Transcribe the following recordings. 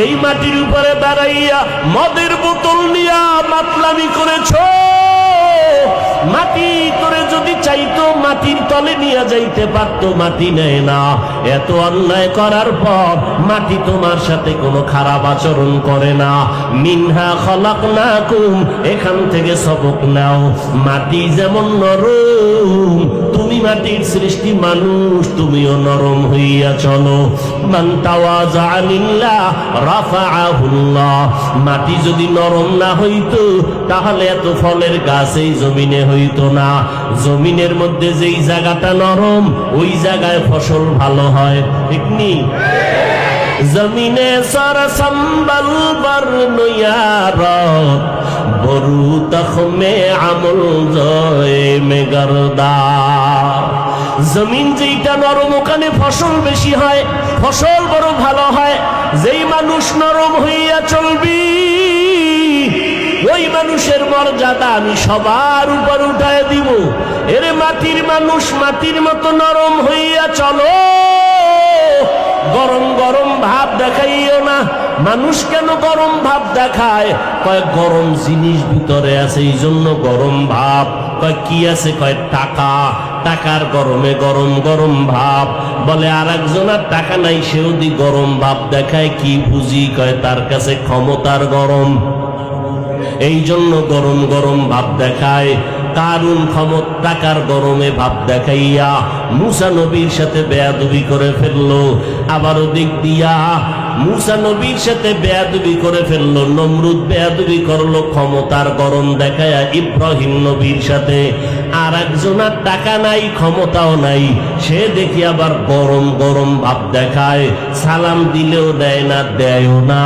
এই মাটির উপরে দাঁড়াইয়া মদের বোতল নিয়া মাতলামি করেছো। মাটি করে যদি চাইতো মাটির তলে নিয়ে যাইতে পারতো, মাটি নেয় না। এত অন্যায় করার পর মাটি তোমার সাথে কোনো খারাপ আচরণ করে না। মিনহা খলাকনাকুম, এখান থেকে সবক নাও। মাটি যেমন নরম, তুমি মাটির সৃষ্টি মানুষ, তুমিও নরম হইয়া চলো। মান তাওয়াজা লিল্লাহ রাফাআহুল্লাহ। মাটি যদি নরম না হইতো তাহলে এত ফলের গাছ এই জমিনে হইতো না। জমিনের মধ্যে যেই জায়গাটা নরম ওই জায়গায় ফসল ভালো হয়, ঠিক নি? জমিনে সর সম্বল বর নয়ার বরু তখমে আমল জয়ে মে গরদা। জমিন যেইটা নরম ওখানে ফসল বেশি হয়, ফসল বড় ভালো হয়। যেই মানুষ নরম হইয়া চলবি ওই মানুষের মর্যাদা আমি সবার উপর উঠায় দিব। এরে মাটির মানুষ, মাটির মতো নরম হইয়া চলো। গরম গরম ভাব দেখাইও না। মানুষ কেন গরম ভাব দেখায়? কয় গরম জিনিস ভিতরে আছে এই জন্য গরম ভাব। কয় কি আছে? কয় টাকা। টাকার গরমে গরম গরম ভাব। বলে আর একজনের টাকা নাই, সেও দি গরম ভাব দেখায়। কি বুঝি? কয় তার কাছে ক্ষমতার গরম, এই জন্য গরম গরম ভাব দেখায়। কারুন ক্ষমতা টাকার গরমে ভাব দেখাইয়া মুসা নবীর সাথে বেয়াদবি করে ফেললো। আবারও দিক দিয়া মুসা নবীর সাথে বেয়াদবি করে ফেললো। নমরুদ বেয়াদবি করলো ক্ষমতার গরম দেখায়া ইব্রাহিম নবীর সাথে। আর একজনের টাকা নাই, ক্ষমতাও নাই, সে দেখি আবার গরম গরম ভাব দেখায়। সালাম দিলেও দেয় না, দেয়ও না।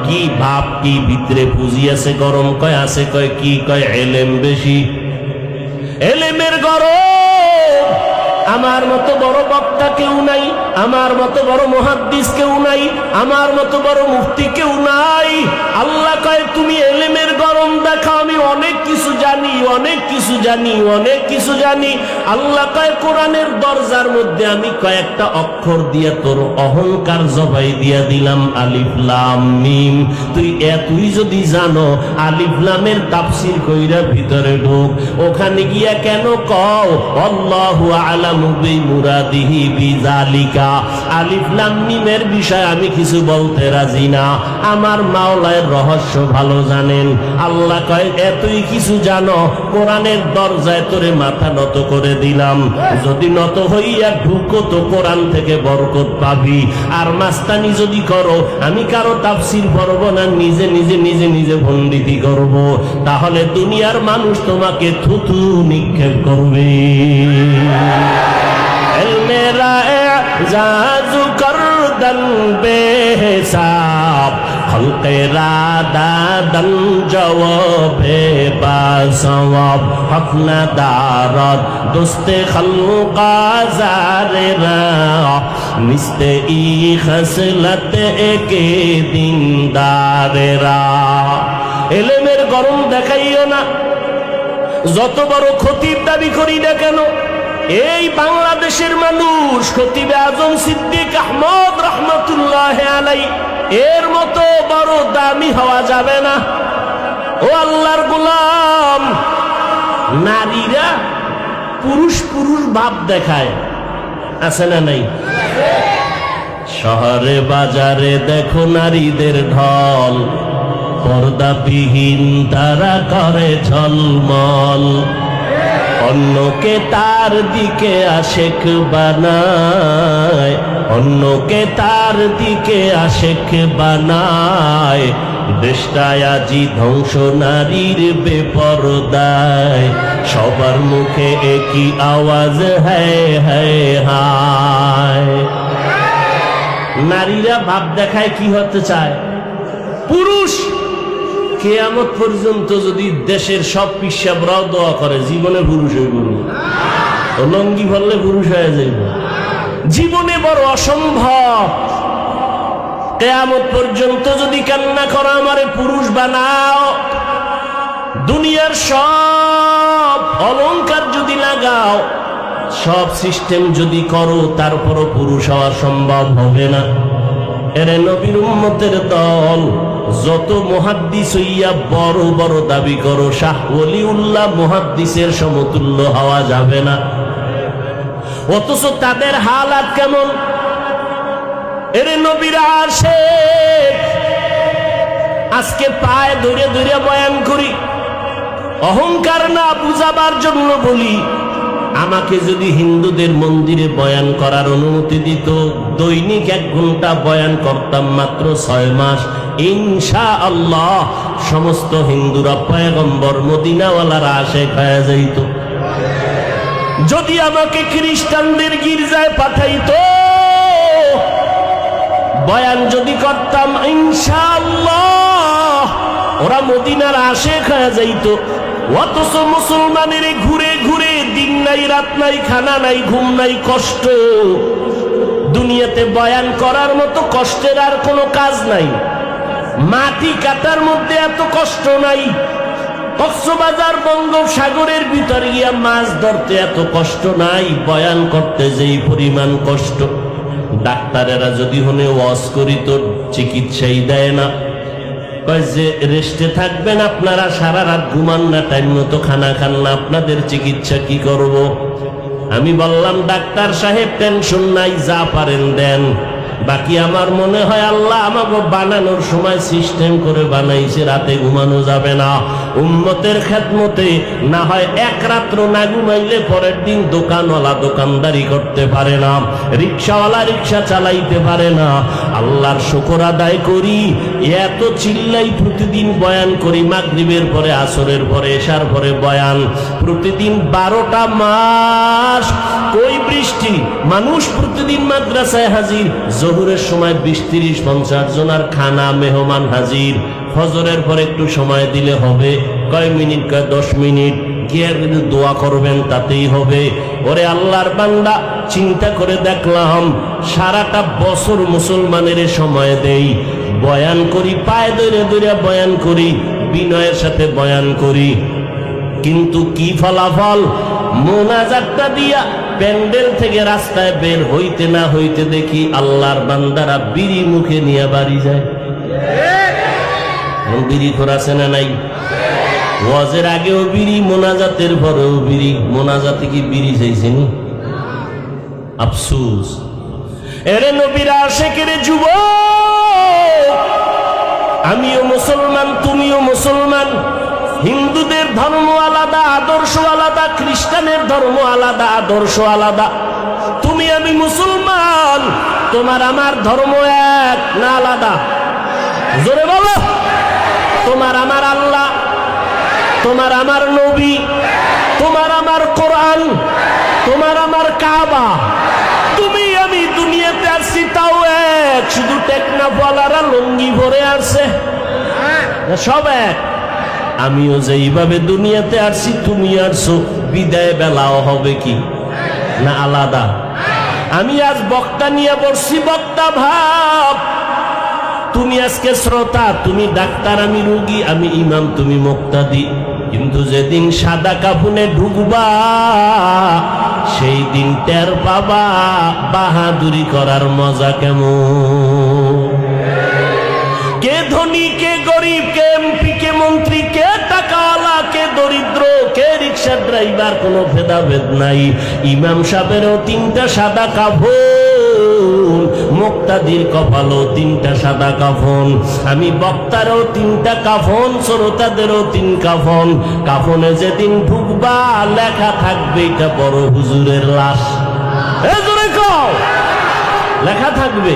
কি ভাব, কি ভিতরে পুঁজি আছে গরম? কয় আছে। কয় কি? কয় এলেম বেশি। এলেমের গরম। আমার মতো বড় বক্তা কেউ নাই, আমার মতো বড় মুহাদ্দিস কেউ নাই, আমার মতো বড় মুফতি কেউ নাই। আল্লাহ কয় তুমি এলেমের গরম দেখাও, আমি অনেক কিছু জানি, অনেক কিছু জানি, অনেক কিছু জানি। আল্লাহ কয় কোরআনের দরজার মধ্যে আমি কয়েকটা অক্ষর দিয়ে তোর অহংকার জবাই দিয়া দিলাম, আলিফ লাম মিম। তুই যদি জানো আলিফ লামের তাফসীর কইরা ভিতরে ঢোক। ওখানে গিয়া কেন কও আল্লাহু আলামু বিমুরাদিহি বিযালিকা? আলিফ লাম মিমের বিষয় আমি কিছু বলতে রাজি না। আমার মাওলার রহস্য ভালো জানেন। আল্লাহ কয় এতই কিছু জানো, কোরআনের দরজায় তোরে মাথা নত করে দিলাম। যদি নত হইয়া ঢুকো তো কোরআন থেকে বরকত পাবি। আর মাস্তানি যদি করো, আমি কারো তাফসীর পড়ব না, নিজে নিজে নিজে নিজে পণ্ডিতি করব, তাহলে দুনিয়ার মানুষ তোমাকে থুথু নিক্ষেপ করবে। মেরা জাজু করদন বেহিসাব খলকেরা দাদন জওয়াবে বাসওয়াব হকনা দারত দোস্তে খলকা জারেরা মিস্তে ই খসলত একে দিনদারেরা। এলেমের গরম দেখাইও না। যত বড় খতিব দাবি করি না কেন, এই বাংলাদেশের মানুষ খতিবে আজম সিদ্দিক আহমদ রহমতুল্লাহ আলাইহি এর মতো বড় দামি হওয়া যাবে না। ও আল্লাহর গোলাম, নারীরা পুরুষ পুরুষ ভাব দেখায়, আছে না নাই? শহরে বাজারে দেখো নারীদের ঢল, পর্দাবিহীন তারা করে ঝলমল। অন্যকে তার দিকে আশেক বানায়, অন্যকে তার দিকে আশেক বানায়। দেশটায় আজি ধ্বংস নারীর বেপরদায়, সবার মুখে একই আওয়াজ হ্যায় হ্যায় হায়। নারীরা ভাব দেখায় কি হতে চায়? পুরুষ। কিয়ামত পর্যন্ত যদি দেশের সব পিসাবরাও দোয়া করে জীবনে পুরুষ হইব না, লঙ্গি ফললে পুরুষ হয়ে যাইব। জীবনে বড় অসম্ভব। কিয়ামত পর্যন্ত যদি কান্না করো আমারে পুরুষ বানাও, দুনিয়ার সব অলংকার যদি লাগাও, সব সিস্টেম যদি করো, তারপরও পুরুষ হওয়া সম্ভব হবে না। এরে নবীর উম্মতের দল, যত মুহাদ্দিস হইয়া বড় বড় দাবি করো, শাহ ওলিউল্লাহ মুহাদ্দিসের সমতুল্য হওয়া যাবে না। অথচ তাদের হালাত কেমন? এরে নবীর আশিক, আজকে পায়ে ধরে ধরে বয়ান করি, অহংকার না বুঝাবার জন্য বলি। আমাকে যদি হিন্দুদের মন্দিরে বয়ান করার অনুমতি দিত, দৈনিক 1 ঘন্টা বয়ান করতাম, মাত্র 6 মাস, ইনশাআল্লাহ সমস্ত হিন্দুরা পয়গম্বর মদিনাওয়ালার আশিক হয়ে যাইত। যদি আমাকে খ্রিস্টানদের গির্জায় পাঠাইতো, বয়ান যদি করতাম, ইনশাআল্লাহ ওরা মদিনার আশিক হয়ে যাইত। অথচ মুসলমানের ঘুরে ঘুরে দিন নাই রাত নাই, খানা নাই ঘুম নাই, কষ্ট। দুনিয়াতে বয়ান করার মতো কষ্টের আর কোনো কাজ নাই। মাটি কাটার মধ্যে এত কষ্ট নাই। কক্সবাজার বঙ্গোপসাগরের ভিতর গিয়া মাছ ধরতে এত কষ্ট নাই, বয়ান করতে যেই পরিমাণ কষ্ট। ডাক্তারেরা যদি হনে ওয়াজ করি তো চিকিৎসাই দেয় না, কয় যে রেস্টে থাকবেন আপনারা, সারা রাত ঘুমান না, টাইম মতো খানা খান না, আপনাদের চিকিৎসা কি করব? আমি বললাম, ডাক্তার সাহেব টেনশন নাই, যা পারেন দেন, বাকি আমার মনে হয় আল্লাহ আমাকে বানানোর সময় সিস্টেম করে বানাইছে, রাতে ঘুমানো যাবে না। উম্মতের খেদমতে না হয় 1 রাত্র না ঘুমাইলে পরের দিন দোকানওয়ালা দোকানদারি করতে পারে না, রিক্সাওয়ালা রিক্সা চালাইতে পারে না। আল্লাহর শুকর আদায় করি, এত চিল্লাই প্রতিদিন বয়ান করি, মাগরিবের পরে, আসরের পরে, এশার পরে বয়ান, প্রতিদিন 12টা মাস। কই বৃষ্টি, মানুষ প্রতিদিন মাদ্রাসায় হাজির, জোহরের সময় 20-30-50 জনের খানা, মেহমান হাজির। ফজরের পর একটু সময় দিলে হবে, কয় মিনিট, কয় 10 মিনিট, গিয়ে যদি দোয়া করবেন তাতেই হবে। ওরে আল্লাহর বান্দা, চিন্তা করে দেখলাম, সারাটা বছর মুসলমানের সময় দেই, বয়ান করি, পায়ে ধরে ধরে বয়ান করি, বিনয়ের সাথে বয়ান করি, কিন্তু কি ফলাফল? মোনাজাতটা দিয়া প্যান্ডেল থেকে রাস্তায় বের হইতে না হইতে দেখি আল্লাহর বান্দারা বিড়ি মুখে নিয়ে বাড়ি যায়। বিড়ি খোরাছে না নাই? ওয়াজের আগেও বিড়ি, মোনাজাতের পরেও বিড়ি। মোনাজাতে কি বিড়ি চাইছেন? আফসোস। এরে নবীর আশিকের যুবক, আমিও মুসলমান, তুমিও মুসলমান। হিন্দুদের ধর্ম আলাদা, আদর্শ আলাদা, খ্রিস্টানের ধর্ম আলাদা, আদর্শ আলাদা। তুমি আমি মুসলমান, তোমার আমার ধর্ম এক না আলাদা? জোরে বলো। তোমার আমার আল্লাহ, তোমার আমার নবী, তোমার আমার কোরআন, তোমার আমার কাবা। তুমি আমি দুনিয়াতে আসছি তাও এক, শুধু টেকনাফওয়ালারা লুঙ্গি ভরে আসছে, সব এক। আমিও যেইভাবে দুনিয়াতে আসছি তুমি আসছো, বিদায় বেলাও হবে কি না আলাদা? আমি আজ বক্তা নিয়ে বসছি, বক্তা ভাব। তুমি আজকে শ্রোতা, তুমি ডাক্তার, আমি রোগী, আমি ইমাম, তুমি মুক্তাদি। কিন্তু যেদিন সাদা কাফনে ঢুকবা, সেই দিন টের পাবা বাহাদুরি করার মজা কেমন। কে ধনী, কে গরিব, কে এমপি, কে মন্ত্রী, কে টাকাওয়ালা, কে দরিদ্র, কে রিক্সা ড্রাইভার, কোনো ভেদাভেদ নাই। ইমাম সাহেবেরও 3টা সাদা কাফন, মুক্তাদির কপালও 3টা সাদা কাফন, আমি বক্তারও 3টা কাফন, শ্রোতাদেরও 3 কাফন। কাফনে যেদিন ঢুকবা, লেখা থাকবে এটা বড় হুজুরের লাশ। লেখা থাকবে,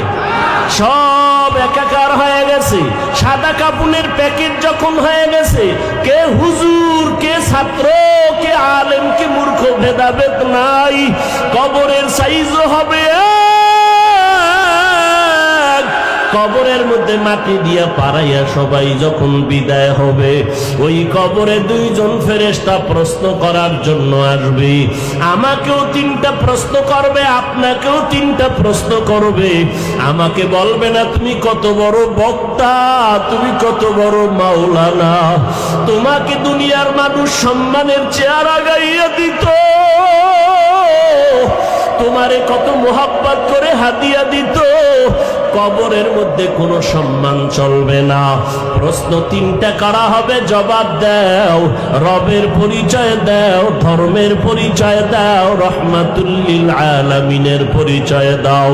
সব একাকার হয়ে গেছে। সাদা কাপুনের প্যাকেট যখন হয়ে গেছে, কে হুজুর, কে ছাত্র, কে আলেম, কে মূর্খ, ভেদাভেদ নাই। কবরের সাইজও হবে এক। কবরের মধ্যে মাটি দিয়া পাড়াইয়া সবাই যখন বিদায় হবে, ওই কবরে 2 জন ফেরেশতা প্রশ্ন করার জন্য আসবে। আমাকেও 3টা প্রশ্ন করবে, আপনাকেও 3টা প্রশ্ন করবে। আমাকে বলবে না তুমি কত বড় বক্তা, তুমি কত বড় মাওলানা। তোমাকে দুনিয়ার মানুষ সম্মানের চেয়ার আগাইয়া দিত, তোমারে কত মোহাব্বত করে হাদিয়া দিত, কবরের মধ্যে কোনো সম্মান চলবে না। প্রশ্ন তিনটা করা হবে, জবাব দাও। রবের পরিচয় দাও, ধর্মের পরিচয় দাও, রহমাতুল লিল আলামিনের পরিচয় দাও।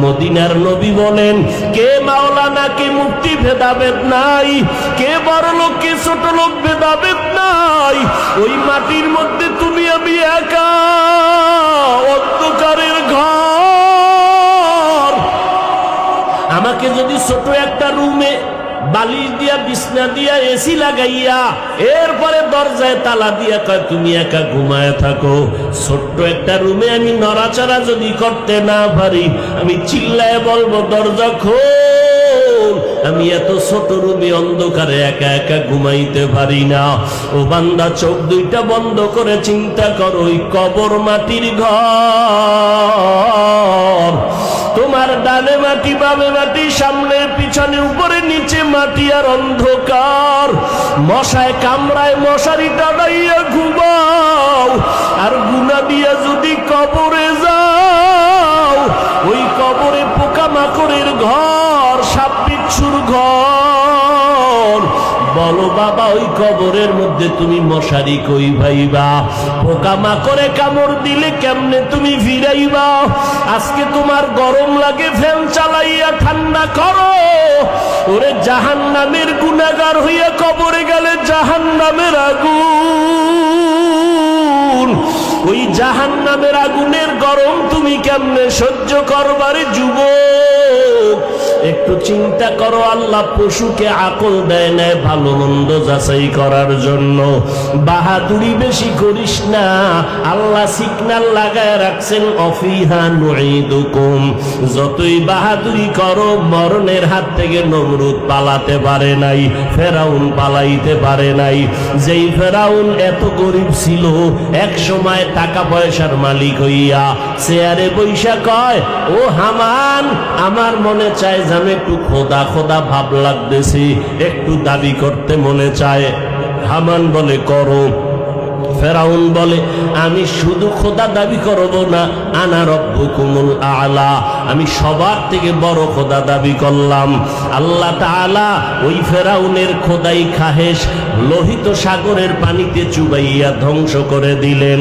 মদিনার নবী বলেন, কে মাওলানা কে মুফতি ভেদাভেদ নাই, কে বড় লোক কে ছোট লোক ভেদাভেদ নাই। ওই মাটির মধ্যে তুমি আমি একা, অন্ধকারের ঘর। আমাকে যদি ছোট একটা রুমে বালিশ দিয়া বিছনা দিয়া এসি লাগাইয়া এরপরে দরজায় তালা দিয়া কয় তুমি একা ঘুমায় থাকো, ছোট্ট একটা রুমে আমি নড়াচড়া যদি করতে না পারি, আমি চিল্লায় বলবো দরজা খোল। আমি এত ছোট রুমে অন্ধকারে একা একা ঘুমাইতে পারি না। ও বান্দা, চোখ দুইটা বন্ধ করে চিন্তা করো, ওই কবর মাটির ঘর। তোমার ডানে মাটি, বামে মাটি, সামনে পিছনে, উপরে নিচে মাটি আর অন্ধকার। মশায় কামড়ায়, মশারি টানাইয়া ঘুমাও। আর গুনা দিয়া যদি কবরে যাও, ওই কবরে পোকামাকড়ের ঘর, সাপ বিচ্ছুর ঘর। বলো বাবা, ওই কবরের মধ্যে তুমি মশারি কই ভাইবা? পোকামাকড়ে কামড় দিলে কেমনে তুমি ফিরাইবা? আজকে তোমার গরম লাগে, ফ্যান চালাইয়া ঠান্ডা করো। ওরে জাহান্নামের গুনাহগার হইয়া কবরে গেলে জাহান্নামের আগুন, ওই জাহান্নামের আগুনের গরম তুমি কেমনে সহ্য করবারে যুবক? একটু চিন্তা করো, আল্লাহ পশুকে আকল দেয় না ভালো মন্দ যাচাই করার জন্য। বাহাদুরি বেশি করিস না, আল্লাহ সিগন্যাল লাগায় রাখছেন, অফিহা নুঈদুকুম। যতই বাহাদুরি করো, মরণের হাত থেকে নমরুদ পালাতে পারে নাই, ফেরাউন পালাইতে পারে নাই। যেই ফেরাউন এত গরিব ছিল, এক সময় টাকা পয়সার মালিক হইয়া চেয়ারে বৈশা কয়, ও হামান, আমার মনে চায় আমি একটু খোদা খোদা ভাব লাগতেছি, একটু দাবি করতে মনে চায়। হামান বলে করো। ফেরাউন বলে, আমি শুধু খোদা দাবি করব না, আনা রব্বুকুমুল আলা, আমি সবার থেকে বড় খোদা দাবি করলাম। আল্লাহ তাআলা ওই ফেরাউনের খোদাই খাহেশ লোহিত সাগরের পানিতে চুবাইয়া ধ্বংস করে দিলেন।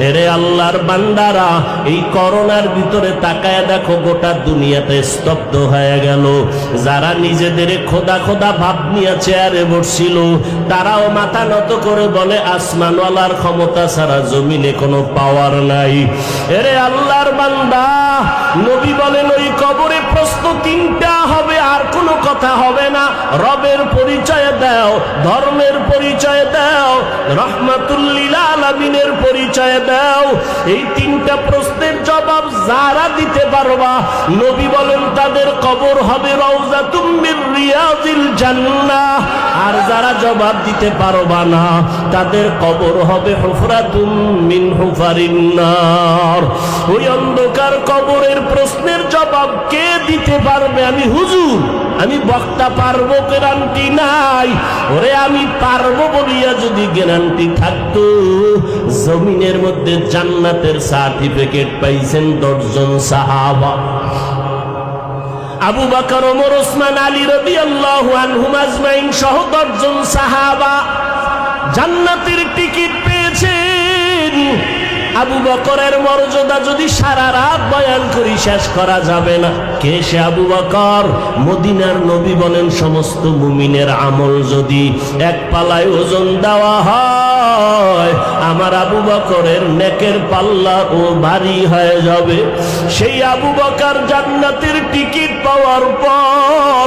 এরে আল্লাহর বান্দারা, এই করোনার ভিতরে তাকায় দেখো, গোটা দুনিয়াতে স্তব্ধ হয়ে গেল। যারা নিজেদের খোদা খোদা ভাব নিয়ে চেয়ারে বসছিল, তারাও মাথা নত করে বলে, আসমানওয়ালার ক্ষমতা ছাড়া জমিনে কোনো পাওয়ার নাই। এরে আল্লাহর বান্দা, নবী বলেন, ওই কবরে প্রশ্ন তিনটা হবে, আর কোনো কথা হবে না। রবের পরিচয় দাও, ধর্মের পরিচয় দাও, রহমাতুল লিল আলামিনের পরিচয় দাও। এই তিনটা প্রশ্নের জবাব যারা দিতে পারবা, নবী বলেন তাদের কবর হবে রাউযাতুম মির রিয়াজিল জান্নাহ। আর যারা জবাব দিতে পারবা না, তাদের কবর হবে হুফরাতুম মিন হুফারিন নার। ওই অন্ধকার কবরের প্রশ্নের জবাব কে দিতে পারবে? আমি হুজুর, আমি বক্তা পারবো, গ্যারান্টি নাই। ওরে আমি পারবো বলিয়া যদি গ্যারান্টি থাকতো, জমিনের মধ্যে জান্নাতের সার্টিফিকেট পাইছেন 10 জন সাহাবা। আবু বকর, ওমর, ওসমান, আলী রাদিয়াল্লাহু আনহুম আজমাইন সহ 10 জন সাহাবা জান্নাতের টিকিট পেয়েছেন। আবু বকরের মর্যাদা যদি সারা রাত বয়ান করি শেষ করা যাবে না। কে সে আবু বকর? মদিনার নবী বলেন, সমস্ত মুমিনের আমল যদি এক পাল্লায় ওজন দেওয়া হয়, আমার আবু বকরের নেকের পাল্লা ও ভারী হয়ে যাবে। সেই আবু বকর জান্নাতের টিকিট পাওয়ার পর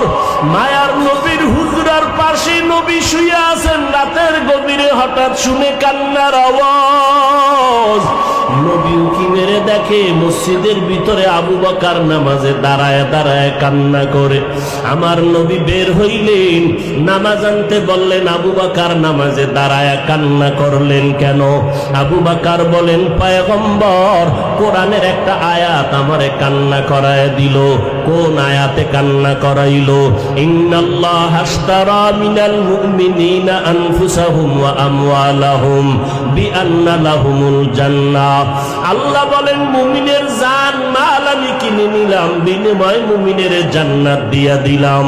মায়ার নবীর হুজরার পাশে নবী শুয়ে আছেন। রাতের গভীরে হঠাৎ শুনে কান্নার আওয়াজ। নবী উকি মেরে দেখে মসজিদের ভিতরে আবু বকর নামাজে দাঁড়ায় দাঁড়ায় কান্না করে। আমার নবী বের হইলেন, নামাজ আনতে বললেন। আবু বকর নামাজে দাঁড়ায় কান্না করলেন কেন? আবু বকর বলেন, পয়গম্বর কোরআনের একটা আয়াত আমারে কান্না করায় দিল। কোন আয়াতে কান্না করাইলো? ইন্নাল্লাহা আশতারা মিনাল মুমিনিনা আনফুসাহুম আনফুসাহুম ওয়া আমওয়ালাহুম বিআন্না লাহুমুল জান্নাহ। আল্লাহ বলেন মুমিনের জান মাল আমি কিনে নিলাম, বিনিময়ে মুমিনের জান্নাত দিয়া দিলাম।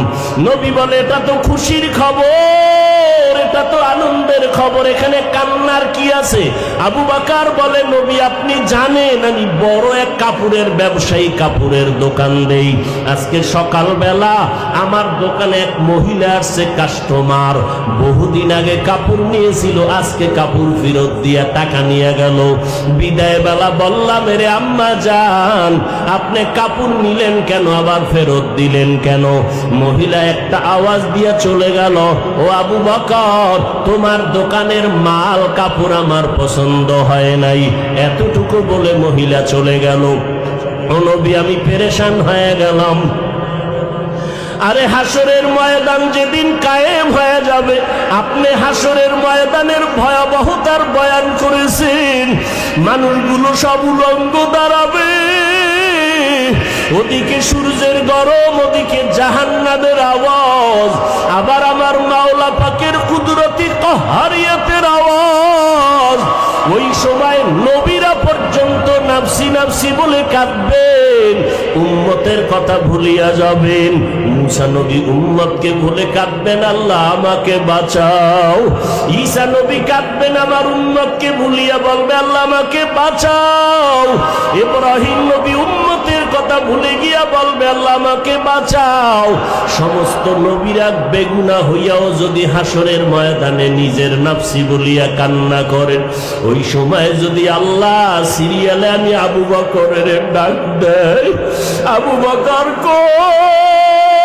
নবী বলে এটা তো খুশির খবর, এটা তো আনন্দের খবর, এখানে কান্নার কি আছে? আবু বকর বলে নবী আপনি জানেন আমি বড় এক কাপড়ের ব্যবসায়ী, কাপড়ের দোকান দেই। আজকে সকালবেলা আমার দোকানে এক মহিলা আসছে কাস্টমার, বহুদিন আগে কাপড় নিয়েছিল, আজকে কাপড় ফেরত দিয়া টাকা নিয়ে গেল। বিদায় বেলা বললাম রে আম্মা জান আপনি কাপড় নিলেন কেন, আবার ফেরত দিলেন কেন? মহিলা একটা আওয়াজ দিয়া চলে গেল, ও আবু বকর তোমার দোকানের মাল কাপড় আমার পছন্দ হয় নাই, এতটুকু বলে মহিলা চলে গেল। ও নবী আমি পেরেশান হয়ে গেলাম। আরে হাসরের ময়দান যেদিন কায়েম হয়ে যাবে, আপনি হাসরের ময়দানের ভয়াবহতার বয়ান করেছেন, মানুষগুলো সব উলঙ্গ দাঁড়াবে, ওদিকে সূর্যের গরম, ওদিকে জাহান্নামের আওয়াজ, আবার আমার মাওলা পাকের কুদরতি কাহারিয়াতের আওয়াজ। ওই সময় নবীরা পর্যন্ত নাফসি নাফসি বলে কাঁদবেন, উম্মতের কথা ভুলিয়া যাবেন। মুসা নবী উম্মতকে ভুলে কাঁদবেন, আল্লাহ আমাকে বাঁচাও। ঈসা নবী কাঁদবেন আমার উম্মতকে ভুলিয়া, বলবে আল্লাহ আমাকে বাঁচাও। ইব্রাহিম নবী উম্মতের কথা ভুলে গিয়া বলবে আল্লাহ আমাকে বাঁচাও। সমস্ত নবীরা বেগুনাহ হইয়াও যদি হাসরের ময়দানে নিজের নাফসি বলিয়া কান্না করেন, ওই সময় যদি আল্লাহ সিরিয়ালে আমি আবু বকরের ডাক দেয়, আবু বকর কই,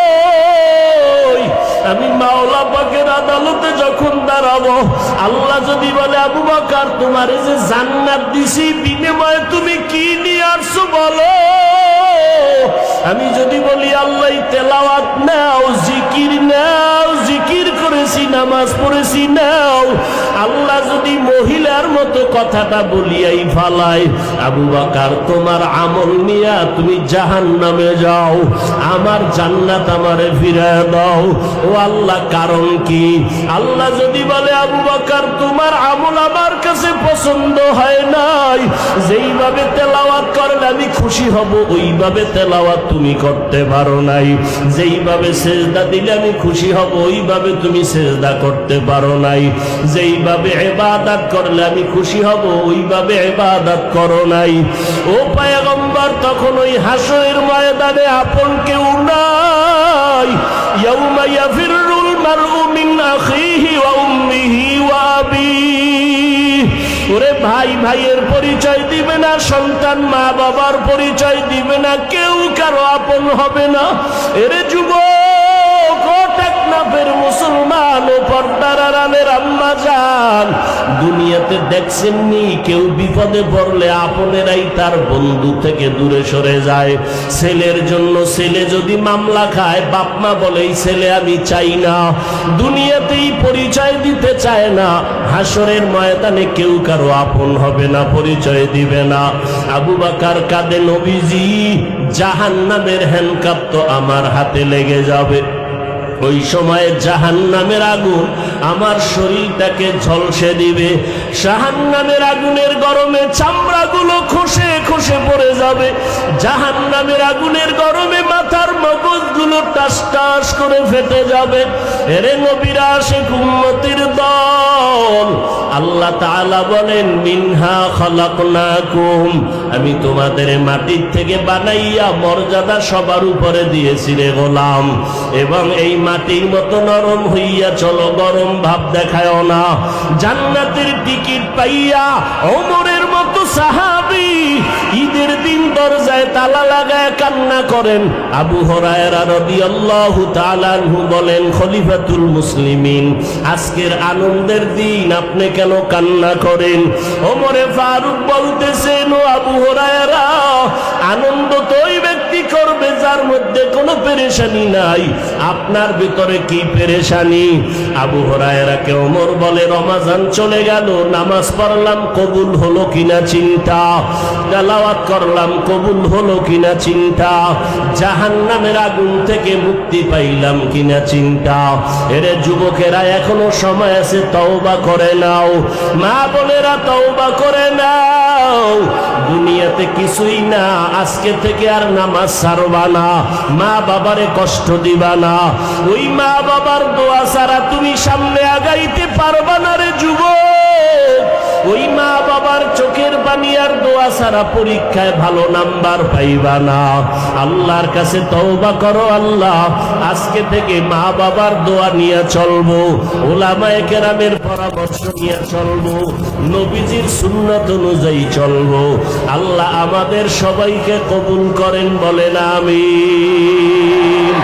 আমি মাওলা পাকের আদালতে যখন দাঁড়াবো, আল্লাহ যদি বলে আবু বকর তোমার যে জান্নাত দিছি বিনিময়ে তুমি কি নিয়ে আসছো বলো, আমি যদি বলি আল্লাহ তেলাওয়াত নাও, জিকির নাও, জিকির করেছি নামাজ পড়েছি নাও, আল্লাহ যদি মহিলার মতো কথাটা বলিয়াই ফালাই, আবু বকর তোমার আমল নিয়া তুমি জাহান্নামে যাও, আমার জান্নাত আমারে ফিরায় দাও। ও আল্লাহ কারণ কি? আল্লাহ যদি বলে আবু বকর তোমার আমল আমার কাছে পছন্দ হয় নাই, যেইভাবে তেলাওয়াত করলে আমি খুশি হব ওইভাবে তেলাওয়াত তুমি করতে পারো নাই, যেইভাবে সেজদা দিলে আমি খুশি হব ওইভাবে তুমি সেজদা করতে পারো নাই, যেইভাবে ইবাদত করলে আমি খুশি হব ওইভাবে ইবাদত করো নাই। ও পয়গম্বর তখন ওই হাসরের ময়দানে আপন কেউ নাই। ইয়াউমা ইয়াফিরুল মারউ মিন আখিহি ওয়া উম্মিহি ওয়া আবিহি। ওরে ভাই ভাইয়ের পরিচয় দিবে না, সন্তান মা বাবার পরিচয় দিবে না, কেউ কারো আপন হবে না। এরে যুবক ও টেকনাফের মুসলমান ও পর্দার আড়ালের আম্মা জান, দুনিয়াতে দেখছেননি কেউ বিপদে পড়লে আপনেরাই তার বন্ধু থেকে দূরে সরে যায়। ছেলের জন্য ছেলে যদি মামলা খায়, বাপ মা বলে এই ছেলে আমি চাই না, দুনিয়াতেই পরিচয় দিতে চায় না, হাসরের ময়দানে কেউ কারো আপন হবে না, পরিচয় দিবে না। আবু বকর কাঁদে নবীজি জাহান্নামের হ্যান্ডকাপ তো আমার হাতে লেগে যাবে, ওই সময় জাহান্নামের আগুন আমার শরীরটাকে ঝলসে দিবে, জাহান্নামের আগুনের গরমে চামড়াগুলো খসে খসে পড়ে যাবে, জাহান্নামের আগুনের গরমে মাথার মগজগুলো টাস টাস করে ফেটে যাবে। এরে নবীরা আশিক উম্মতের দল, আল্লাহ তাআলা বলেন মিনহা খালাকনাকুম, আমি তোমাদের মাটির থেকে বানাইয়া মর্যাদা সবার উপরে দিয়েছি রে গোলাম, এবং এই মাটির মতো নরম হইয়া চলো, গরম ভাব দেখায় না। জান্নাতের টিকিট পাইয়া ওমরের মতো সাহাবী ঈদের দিন দরজায় তালা লাগায় কান্না করেন। আবু হুরায়রা রাদিয়াল্লাহু তাআলা আনহু বলেন, খলিফাতুল মুসলিমিন আজকের আনন্দের দিন আপনি কেন কান্না করেন? ওমরে ফারুক বলতেছেন, ও আবু হুরায়রা আনন্দ তো ওই ব্যক্তি করবে যার মধ্যে কোনো পেরেশানি নাই, আপনার ভিতরে কি পেরেশানি? আবু হুরায়রাকে ওমর বলে, রমাজান চলে গেল, নামাজ পড়লাম কবুল হলো কিনা চিন্তা, তেলাওয়াত করলাম কবুল হলো কিনা চিন্তা, জাহান্নামের আগুন থেকে মুক্তি পাইলাম কিনা চিন্তা। এরে যুবকেরা, এখনো সময় আছে, তওবা করে নাও। মা বোনেরা, তওবা করে নাও। দুনিয়াতে কিছুই না, আজকে থেকে আর নামাজ ছাড়বা না, মা বাবারে কষ্ট দিবা না। ওই মা বাবার দোয়া ছাড়া তুমি সামনে আগাইতে পারবা না রে যুবক। ওই মা বাবার চোখের পানি আর দোয়া ছাড়া পরীক্ষায় ভালো নাম্বার পাইবা না। আল্লাহর কাছে তওবা করো, আল্লাহ আজকে থেকে মা বাবার দোয়া নিয়ে চলবো, উলামায়ে কেরামের পরামর্শ নিয়ে চলবো, নবীজির সুন্নাত অনুযায়ী চলবো। আল্লাহ আমাদের সবাইকে কবুল করেন, বলেন আমিন।